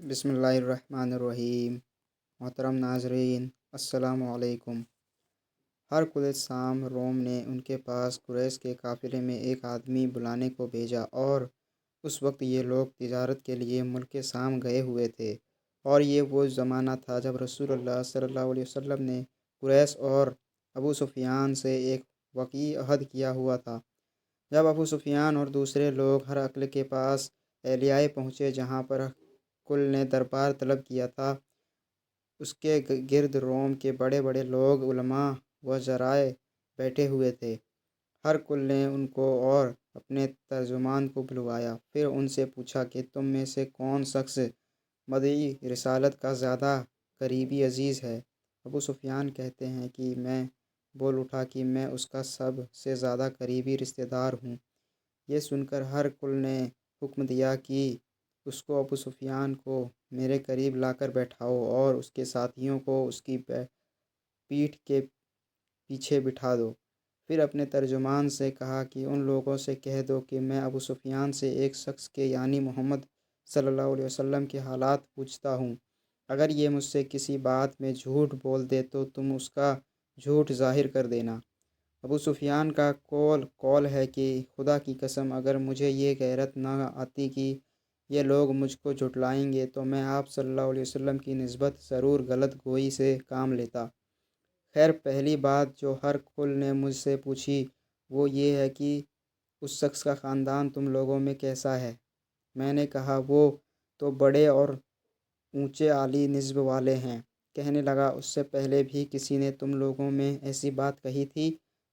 بسم اللہ الرحمن الرحیم۔ محترم ناظرین، السلام علیکم۔ ہرکلس شام روم نے ان کے پاس قریش کے قافلے میں ایک آدمی بلانے کو بھیجا، اور اس وقت یہ لوگ تجارت کے لیے ملک شام گئے ہوئے تھے، اور یہ وہ زمانہ تھا جب رسول اللہ صلی اللہ علیہ وسلم نے قریش اور ابو سفیان سے ایک وقیع عہد کیا ہوا تھا۔ جب ابو سفیان اور دوسرے لوگ ہرقل کے پاس ایلیائے پہنچے جہاں پر کل نے دربار طلب کیا تھا، اس کے گرد روم کے بڑے بڑے لوگ، علماء وزرائے بیٹھے ہوئے تھے۔ ہرقل نے ان کو اور اپنے ترجمان کو بلوایا، پھر ان سے پوچھا کہ تم میں سے کون شخص مدعی رسالت کا زیادہ قریبی عزیز ہے؟ ابو سفیان کہتے ہیں کہ میں بول اٹھا کہ میں اس کا سب سے زیادہ قریبی رشتہ دار ہوں۔ یہ سن کر ہرقل نے حکم دیا کہ اس کو ابو سفیان کو میرے قریب لا کر بیٹھاؤ، اور اس کے ساتھیوں کو اس کی پیٹھ کے پیچھے بٹھا دو۔ پھر اپنے ترجمان سے کہا کہ ان لوگوں سے کہہ دو کہ میں ابو سفیان سے ایک شخص کے یعنی محمد صلی اللہ علیہ وسلم کے حالات پوچھتا ہوں۔ اگر یہ مجھ سے کسی بات میں جھوٹ بول دے تو تم اس کا جھوٹ ظاہر کر دینا۔ ابو سفیان کا قول ہے کہ خدا کی قسم، اگر مجھے یہ غیرت نہ آتی کہ یہ لوگ مجھ کو جھٹلائیں گے تو میں آپ صلی اللہ علیہ وسلم کی نسبت ضرور غلط گوئی سے کام لیتا۔ خیر، پہلی بات جو ہرقل نے مجھ سے پوچھی وہ یہ ہے کہ اس شخص کا خاندان تم لوگوں میں کیسا ہے؟ میں نے کہا وہ تو بڑے اور اونچے عالی نسب والے ہیں۔ کہنے لگا اس سے پہلے بھی کسی نے تم لوگوں میں ایسی بات کہی تھی؟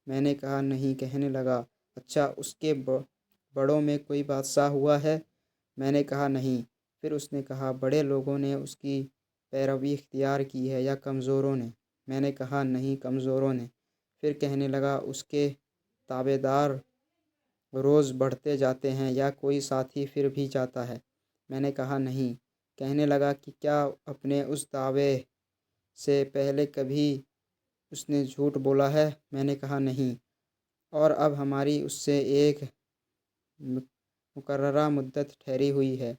میں نے کہا نہیں۔ کہنے لگا اچھا، اس کے بڑوں میں کوئی بادشاہ ہوا ہے؟ میں نے کہا نہیں۔ پھر اس نے کہا بڑے لوگوں نے اس کی پیروی اختیار کی ہے یا کمزوروں نے؟ میں نے کہا نہیں، کمزوروں نے۔ پھر کہنے لگا اس کے تابع دار روز بڑھتے جاتے ہیں یا کوئی ساتھی پھر بھی جاتا ہے؟ میں نے کہا نہیں۔ کہنے لگا کہ کیا اپنے اس دعوے سے پہلے کبھی اس نے جھوٹ بولا ہے؟ میں نے کہا نہیں، اور اب ہماری اس سے ایک مقررہ مدت ٹھہری ہوئی ہے،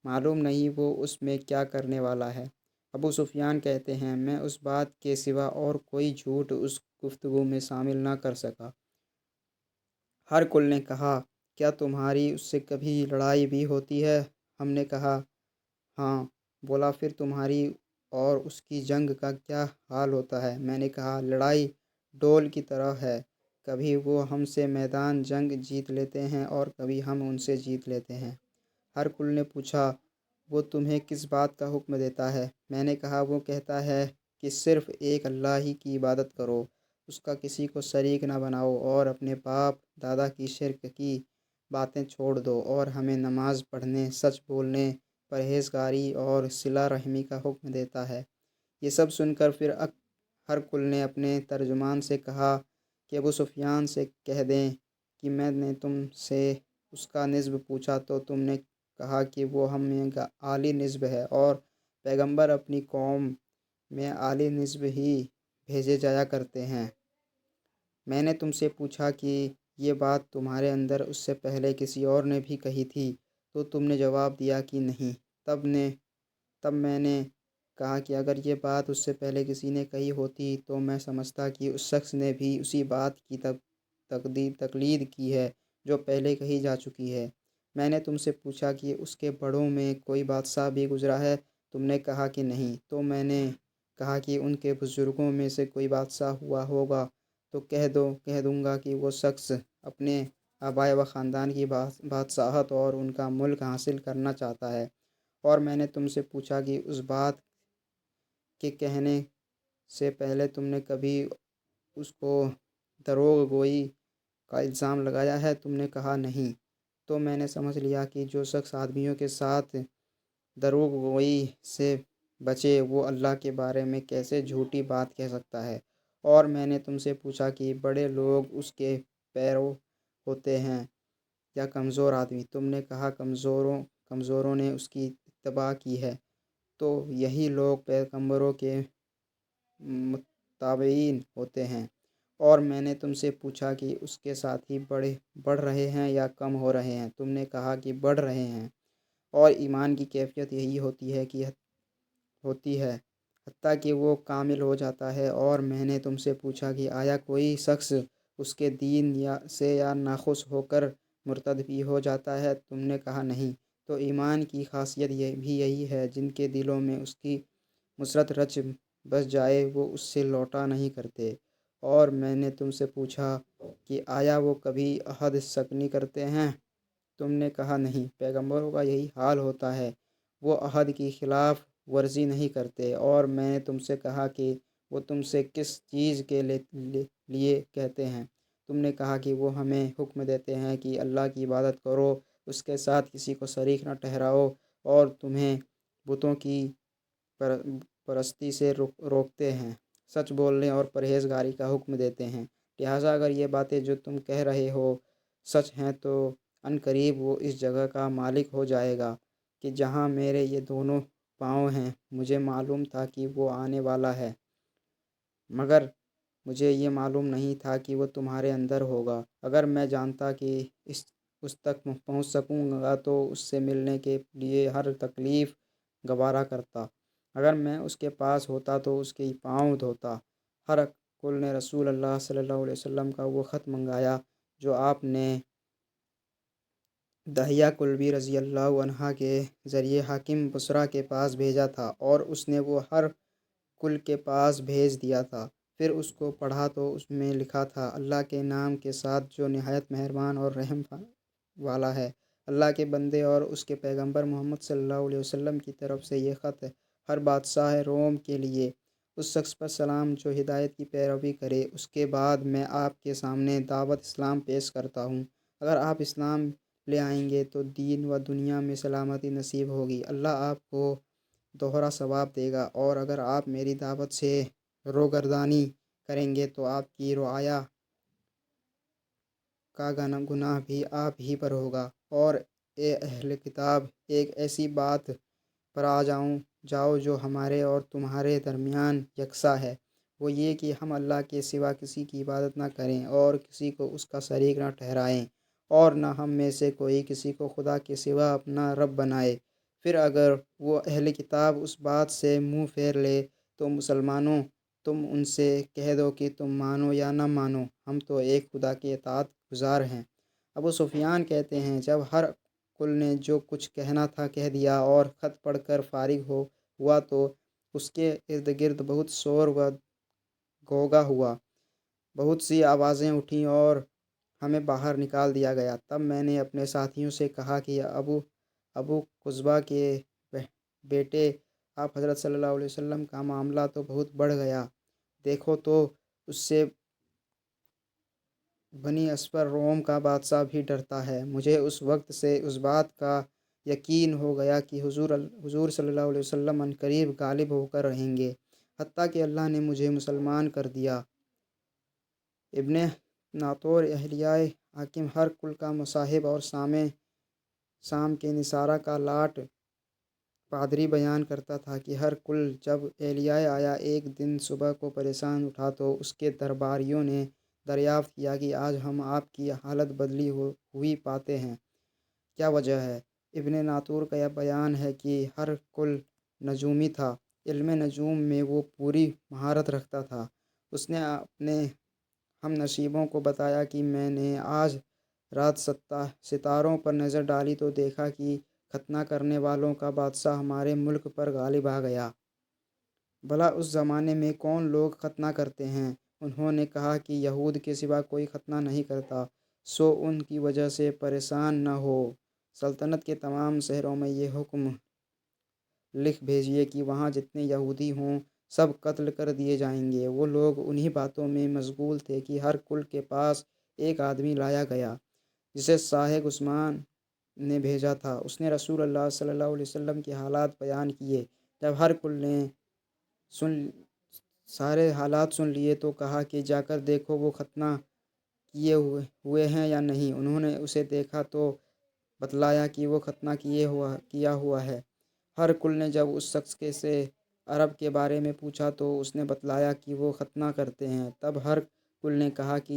معلوم نہیں وہ اس میں کیا کرنے والا ہے۔ ابو سفیان کہتے ہیں میں اس بات کے سوا اور کوئی جھوٹ اس گفتگو میں شامل نہ کر سکا۔ ہرقل نے کہا کیا تمہاری اس سے کبھی لڑائی بھی ہوتی ہے؟ ہم نے کہا ہاں۔ بولا پھر تمہاری اور اس کی جنگ کا کیا حال ہوتا ہے؟ میں نے کہا لڑائی ڈول کی طرح ہے، کبھی وہ ہم سے میدان جنگ جیت لیتے ہیں اور کبھی ہم ان سے جیت لیتے ہیں۔ ہرقل نے پوچھا وہ تمہیں کس بات کا حکم دیتا ہے؟ میں نے کہا وہ کہتا ہے کہ صرف ایک اللہ ہی کی عبادت کرو، اس کا کسی کو شریک نہ بناؤ، اور اپنے باپ دادا کی شرک کی باتیں چھوڑ دو، اور ہمیں نماز پڑھنے، سچ بولنے، پرہیزگاری اور صلہ رحمی کا حکم دیتا ہے۔ یہ سب سن کر پھر ہرقل نے اپنے ترجمان سے کہا کہ ابو سفیان سے کہہ دیں کہ میں نے تم سے اس کا نسب پوچھا تو تم نے کہا کہ وہ ہم میں عالی نسب ہے، اور پیغمبر اپنی قوم میں عالی نسب ہی بھیجے جایا کرتے ہیں۔ میں نے تم سے پوچھا کہ یہ بات تمہارے اندر اس سے پہلے کسی اور نے بھی کہی تھی تو تم نے جواب دیا کہ نہیں۔ تب میں نے کہا کہ اگر یہ بات اس سے پہلے کسی نے کہی ہوتی تو میں سمجھتا کہ اس شخص نے بھی اسی بات کی تقلید کی ہے جو پہلے کہی جا چکی ہے۔ میں نے تم سے پوچھا کہ اس کے بڑوں میں کوئی بادشاہ بھی گزرا ہے؟ تم نے کہا کہ نہیں۔ تو میں نے کہا کہ ان کے بزرگوں میں سے کوئی بادشاہ ہوا ہوگا تو کہہ دوں گا کہ وہ شخص اپنے آباء و خاندان کی بادشاہت اور ان کا ملک حاصل کرنا چاہتا ہے۔ اور میں نے تم سے پوچھا کہ اس بات کے کہنے سے پہلے تم نے کبھی اس کو دروغ گوئی کا الزام لگایا ہے؟ تم نے کہا نہیں۔ تو میں نے سمجھ لیا کہ جو شخص آدمیوں کے ساتھ دروغ گوئی سے بچے وہ اللہ کے بارے میں کیسے جھوٹی بات کہہ سکتا ہے؟ اور میں نے تم سے پوچھا کہ بڑے لوگ اس کے پیرو ہوتے ہیں یا کمزور آدمی؟ تم نے کہا کمزوروں نے اس کی اتباع کی ہے، تو یہی لوگ پیغمبروں کے متابعین ہوتے ہیں۔ اور میں نے تم سے پوچھا کہ اس کے ساتھی بڑھ رہے ہیں یا کم ہو رہے ہیں؟ تم نے کہا کہ بڑھ رہے ہیں۔ اور ایمان کی کیفیت یہی ہوتی ہے حتیٰ کہ وہ کامل ہو جاتا ہے۔ اور میں نے تم سے پوچھا کہ آیا کوئی شخص اس کے دین سے یا ناخوش ہو کر مرتد بھی ہو جاتا ہے؟ تم نے کہا نہیں۔ تو ایمان کی خاصیت بھی یہی ہے، جن کے دلوں میں اس کی مسرت رچ بس جائے وہ اس سے لوٹا نہیں کرتے۔ اور میں نے تم سے پوچھا کہ آیا وہ کبھی عہد شکنی کرتے ہیں؟ تم نے کہا نہیں۔ پیغمبروں کا یہی حال ہوتا ہے، وہ عہد کی خلاف ورزی نہیں کرتے۔ اور میں نے تم سے کہا کہ وہ تم سے کس چیز کے لیے کہتے ہیں؟ تم نے کہا کہ وہ ہمیں حکم دیتے ہیں کہ اللہ کی عبادت کرو، اس کے ساتھ کسی کو شریک نہ ٹھہراؤ، اور تمہیں بتوں کی پرستی سے روکتے ہیں، سچ بولنے اور پرہیزگاری کا حکم دیتے ہیں۔ لہٰذا اگر یہ باتیں جو تم کہہ رہے ہو سچ ہیں تو عنقریب وہ اس جگہ کا مالک ہو جائے گا کہ جہاں میرے یہ دونوں پاؤں ہیں۔ مجھے معلوم تھا کہ وہ آنے والا ہے، مگر مجھے یہ معلوم نہیں تھا کہ وہ تمہارے اندر ہوگا۔ اگر میں جانتا کہ اس تک پہنچ سکوں گا تو اس سے ملنے کے لیے ہر تکلیف گوارا کرتا۔ اگر میں اس کے پاس ہوتا تو اس کے پاؤں دھوتا۔ ہر کل نے رسول اللہ صلی اللہ علیہ وسلم کا وہ خط منگایا جو آپ نے دہیہ کلبی رضی اللہ عنہ کے ذریعے حاکم بصرہ کے پاس بھیجا تھا، اور اس نے وہ ہر کل کے پاس بھیج دیا تھا۔ پھر اس کو پڑھا تو اس میں لکھا تھا، اللہ کے نام کے ساتھ جو نہایت مہربان اور رحم والا ہے۔ اللہ کے بندے اور اس کے پیغمبر محمد صلی اللہ علیہ وسلم کی طرف سے یہ خط ہر بادشاہ روم کے لیے، اس شخص پر سلام جو ہدایت کی پیروی کرے۔ اس کے بعد میں آپ کے سامنے دعوت اسلام پیش کرتا ہوں۔ اگر آپ اسلام لے آئیں گے تو دین و دنیا میں سلامتی نصیب ہوگی، اللہ آپ کو دوہرا ثواب دے گا، اور اگر آپ میری دعوت سے روگردانی کریں گے تو آپ کی رعایا کا گناہ بھی آپ ہی پر ہوگا۔ اور اے اہل کتاب، ایک ایسی بات پر جاؤ جو ہمارے اور تمہارے درمیان یکساں ہے، وہ یہ کہ ہم اللہ کے سوا کسی کی عبادت نہ کریں اور کسی کو اس کا شریک نہ ٹھہرائیں، اور نہ ہم میں سے کوئی کسی کو خدا کے سوا اپنا رب بنائے۔ پھر اگر وہ اہل کتاب اس بات سے منہ پھیر لے تو مسلمانوں، تم ان سے کہہ دو کہ تم مانو یا نہ مانو، ہم تو ایک خدا کے اطاعت گزار ہیں۔ ابو سفیان کہتے ہیں، جب ہر کل نے جو کچھ کہنا تھا کہہ دیا اور خط پڑھ کر فارغ ہوا تو اس کے ارد گرد بہت شور و غوغا ہوا، بہت سی آوازیں اٹھیں اور ہمیں باہر نکال دیا گیا۔ تب میں نے اپنے ساتھیوں سے کہا کہ ابو قزبہ کے بیٹے، آپ حضرت صلی اللہ علیہ وسلم کا معاملہ تو بہت بڑھ گیا، دیکھو تو اس سے بنی اسفر روم کا بادشاہ بھی ڈرتا ہے۔ مجھے اس وقت سے اس بات کا یقین ہو گیا کہ حضور صلی اللہ علیہ وسلم عنقریب غالب ہو کر رہیں گے، حتیٰ کہ اللہ نے مجھے مسلمان کر دیا۔ ابن ناطور اہلیہ حاکم ہر کل کا مصاحب اور شام کے نصارہ کا لاٹ پادری بیان کرتا تھا کہ ہر کل جب اہلیہ آیا ایک دن صبح کو پریشان اٹھا تو اس کے درباریوں نے دریافت کیا کہ آج ہم آپ کی حالت بدلی ہوئی پاتے ہیں، کیا وجہ ہے؟ ابن ناطور کا یہ بیان ہے کہ ہر کل نجومی تھا، علم نجوم میں وہ پوری مہارت رکھتا تھا۔ اس نے اپنے ہم نشیبوں کو بتایا کہ میں نے آج رات ستاروں پر نظر ڈالی تو دیکھا کہ ختنہ کرنے والوں کا بادشاہ ہمارے ملک پر غالب آ گیا۔ بھلا اس زمانے میں کون لوگ ختنہ کرتے ہیں؟ انہوں نے کہا کہ یہود کے سوا کوئی ختنہ نہیں کرتا، سو ان کی وجہ سے پریشان نہ ہو۔ سلطنت کے تمام شہروں میں یہ حکم لکھ بھیجیے کہ وہاں جتنے یہودی ہوں سب قتل کر دیے جائیں گے۔ وہ لوگ انہی باتوں میں مشغول تھے کہ ہر کل کے پاس ایک آدمی لایا گیا جسے شاہ عثمان نے بھیجا تھا۔ اس نے رسول اللہ صلی اللہ علیہ وسلم کے حالات بیان کیے۔ جب ہر کل نے سارے حالات سن لیے تو کہا کہ جا کر دیکھو وہ ختنہ کیے ہوئے ہیں یا نہیں۔ انہوں نے اسے دیکھا تو بتلایا کہ وہ ختنہ کیا ہوا ہے۔ ہر کل نے جب اس شخص سے عرب کے بارے میں پوچھا تو اس نے بتلایا کہ وہ ختنہ کرتے ہیں۔ تب ہر کل نے کہا کہ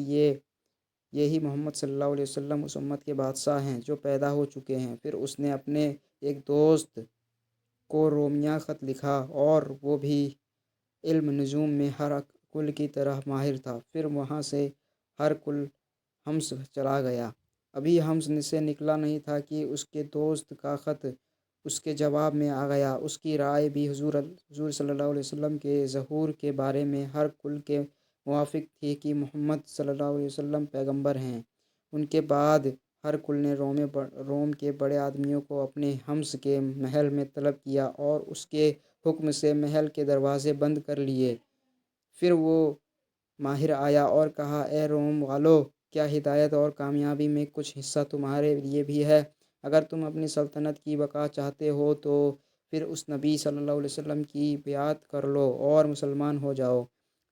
یہی محمد صلی اللہ علیہ وسلم اس امت کے بادشاہ ہیں جو پیدا ہو چکے ہیں۔ پھر اس نے اپنے ایک دوست کو رومیہ خط لکھا اور وہ بھی علم نجوم میں ہرقل کی طرح ماہر تھا۔ پھر وہاں سے ہرقل حمص چلا گیا۔ ابھی حمص سے نکلا نہیں تھا کہ اس کے دوست کا خط اس کے جواب میں آ گیا۔ اس کی رائے بھی حضور صلی اللہ علیہ وسلم کے ظہور کے بارے میں ہرقل کے موافق تھی کہ محمد صلی اللہ علیہ وسلم پیغمبر ہیں۔ ان کے بعد ہرقل نے روم کے بڑے آدمیوں کو اپنے حمص کے محل میں طلب کیا اور اس کے حکم سے محل کے دروازے بند کر لیے۔ پھر وہ ماہر آیا اور کہا، اے روم والو، کیا ہدایت اور کامیابی میں کچھ حصہ تمہارے لیے بھی ہے؟ اگر تم اپنی سلطنت کی بقا چاہتے ہو تو پھر اس نبی صلی اللہ علیہ وسلم کی بیعت کر لو اور مسلمان ہو جاؤ۔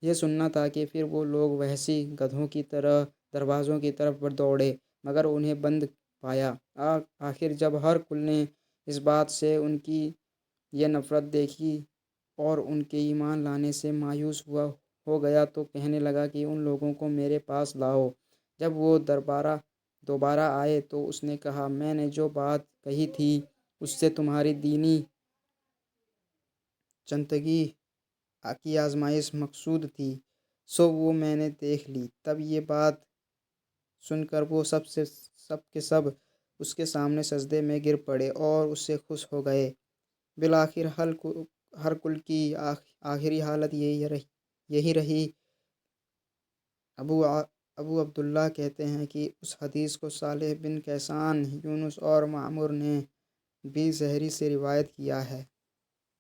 یہ سننا تھا کہ پھر وہ لوگ وحشی گدھوں کی طرح دروازوں کی طرف دوڑے مگر انہیں بند پایا۔ آخر جب ہرقل نے اس بات سے ان کی یہ نفرت دیکھی اور ان کے ایمان لانے سے مایوس ہو گیا تو کہنے لگا کہ ان لوگوں کو میرے پاس لاؤ۔ جب وہ دوبارہ آئے تو اس نے کہا، میں نے جو بات کہی تھی اس سے تمہاری دینی چنتگی کی آزمائش مقصود تھی، سو وہ میں نے دیکھ لی۔ تب یہ بات سن کر وہ سب کے سب اس کے سامنے سجدے میں گر پڑے اور اس سے خوش ہو گئے۔ بالآخر ہرقل کی آخری حالت یہی رہی۔ ابو عبداللہ کہتے ہیں کہ اس حدیث کو صالح بن کیسان، یونس اور معمر نے بھی زہری سے روایت کیا ہے۔